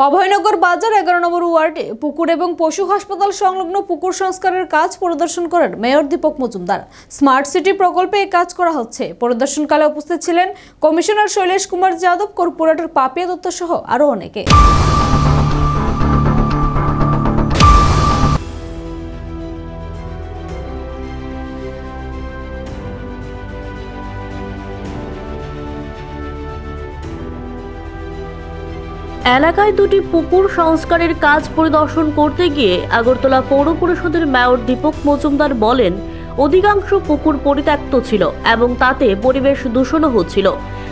অভয়নগর বাজার 11 নম্বর ওয়ার্ডে পুকুর এবং পশু হাসপাতাল সংলগ্ন পুকুর সংস্কারের কাজ পরিদর্শন করেন mayor Dipak Majumdar. Smart city প্রকল্পে এই কাজ করা হচ্ছে। পরিদর্শনকালে উপস্থিত ছিলেন কমিশনার শৈলেশ কুমার যাদব, কর্পোরেটর পাপিয়া দত্ত সহ আরো অনেকে। এলাকায় দুটি পুকুর সংস্কারের কাজ পরিদর্শন করতে গিয়ে আগরতলা পৌর পরিষদের মেয়র দীপক মজুমদার বলেন, অধিকাংশ পুকুর পরিত্যক্ত ছিল এবং তাতে পরিবেশ দূষণও হচ্ছিল।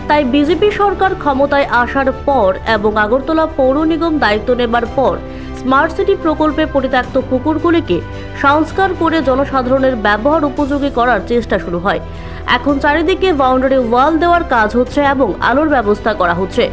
তাই বিজেপি সরকার ক্ষমতায় আসার পর এবং আগরতলা পৌর নিগম দায়িত্ব নেবার পর স্মার্ট সিটি প্রকল্পে পরিত্যক্ত পুকুরগুলিকে সংস্কার করে জনসাধারণের ব্যবহার উপযোগী করার চেষ্টা শুরু হয়। এখন চারিদিকে বাউন্ডারি ওয়াল দেওয়ার কাজ হচ্ছে এবং আলোর ব্যবস্থা করা হচ্ছে।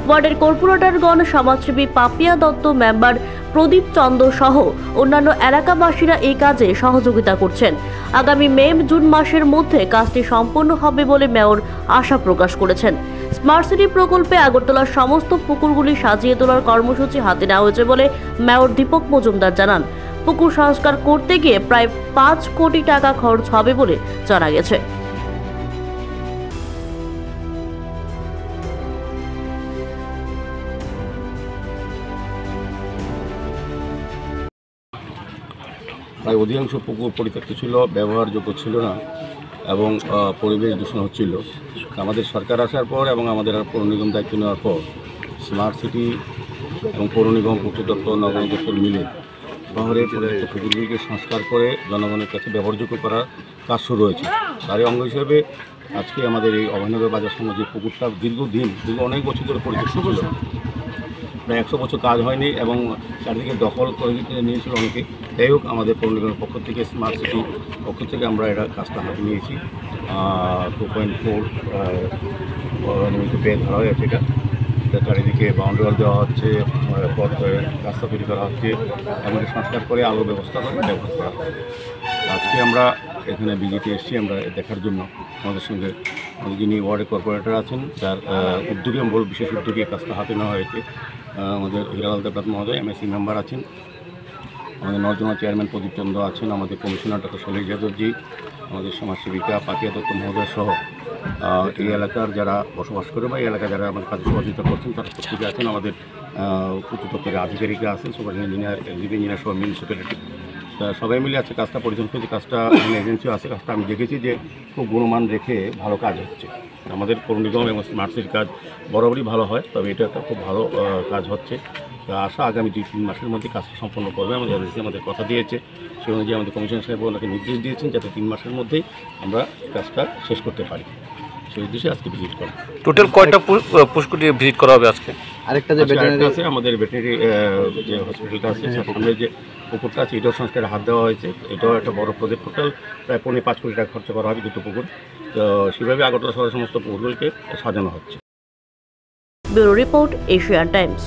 ওয়ার্ডের কর্পোরেটরগণ, সমাজসেবী পাপিয়া দত্ত, মেম্বার প্রদীপ চন্দ্র সহ অন্যান্য এলাকাবাসীরা এই কাজে সহযোগিতা করছেন। আগামী মে-জুন মাসের মধ্যে কাজটি সম্পন্ন হবে বলে মেয়র আশা প্রকাশ করেছেন। স্মার্ট সিটি প্রকল্পে আগরতলার সমস্ত পুকুরগুলি সাজিয়ে তোলার কর্মসূচি হাতে নেওয়া হয়েছে বলে মেয়র দীপক মজুমদার জানান। পুকুর সংস্কার করতে গিয়ে প্রায় 5 কোটি টাকা খরচ হবে বলে জানা গেছে। প্রায় অধিকাংশ পুকুর পরিত্যক্ত ছিল, ব্যবহারযোগ্য ছিল না এবং পরিবেশ দূষণ হচ্ছিল। আমাদের সরকার আসার পর এবং আমাদের পৌর নিগম দায়িত্ব নেওয়ার পর স্মার্ট সিটি এবং পৌর নিগম, পূর্ত দপ্তর, নগর দপ্তর মিলে শহরের পরিত্যক্ত পুকুরগুলিকে সংস্কার করে জনগণের কাছে ব্যবহারযোগ্য করার কাজ শুরু হয়েছে। তারই অঙ্গ হিসেবে আজকে আমাদের এই অভয়নগর বাজার সঙ্গে যে পুকুরটা দীর্ঘ অনেক বছর ধরে পরিত্যক্ত ছিল, প্রায় 100 বছর কাজ হয়নি এবং চারিদিকে দখল করে নিয়েছিল অনেকে। যাই হোক, আমাদের পৌর নিগমের পক্ষ থেকে, স্মার্ট সিটি পক্ষ থেকে আমরা এটা কাজটা হাতে নিয়েছি। 2.4 পেয়ে ধরা হয়েছে। এটা চারিদিকে বাউন্ডারি ওয়াল দেওয়া হচ্ছে, রাস্তা তৈরি করা হচ্ছে, আমাদের সংস্কার করে আলো ব্যবস্থা করে ব্যবহার করা হয়। আজকে আমরা এখানে বিজেপি এসেছি আমরা দেখার জন্য। আমাদের সঙ্গে যিনি ওয়ার্ডের কর্পোরেটর আছেন, তার উদ্যোগে বিশেষ উদ্যোগে কাজটা হাতে নেওয়া হয়েছে। আমাদের হিরালাল দেবনাথ মহোদয় এমএসি মেম্বার আছেন, আমাদের নর্দমা চেয়ারম্যান প্রদীপ চন্দ্র আছেন, আমাদের কমিশনার ডক্টর শৈলেশ যাদবজি, আমাদের সমাজসেবিকা পাপিয়া দত্ত মহোদয় সহ এই এলাকার যারা বসবাস করে বা এই এলাকায় যারা আমাদের কাজে সহযোগিতা করছেন তারা প্রত্যেকে আছেন। আমাদের পূর্ত দপ্তরের আধিকারিকরা আছেন, সুপার ইঞ্জিনিয়ার সহ মিউনিসিপ্যালিটি, সবাই মিলে আছে কাজটা পরিচালনা করছে। কাজটা এজেন্সিও আছে। কাজটা আমি দেখেছি যে খুব গুণমান রেখে ভালো কাজ হচ্ছে। আমাদের পৌর নিগম এবং স্মার্ট সিটির কাজ বরাবরই ভালো হয়, তবে এটা একটা খুব ভালো কাজ হচ্ছে। আশা আগামী 2-3 মাসের মধ্যে কাজটা সম্পন্ন করবে। আমাদের এজেন্সি আমাদের কথা দিয়েছে, সেই অনুযায়ী আমাদের কমিশনার সাহেব ওনাকে নির্দেশ দিয়েছেন যাতে 3 মাসের মধ্যেই আমরা কাজটা শেষ করতে পারি। সেই উদ্দেশ্যে আজকে ভিজিট করা। টোটাল কয়টা পুকুর ভিজিট করা হবে আজকে? আরেকটা যে ভেটেরিনারি আছে, আমাদের ভেটেরিনারি যে হসপিটালটা আছে, সামনে যে পুকুরটা আছে, এটাও সংস্কারে হাত দেওয়া হয়েছে। এটাও একটা বড় প্রজেক্ট। টোটাল প্রায় 5 কোটি টাকা খরচ করা হবে দুটো পুকুর। তো সেভাবে আগরতলা শহরের সমস্ত পুকুরগুলিকে সাজানো হচ্ছে। Bureau report, Asian Times.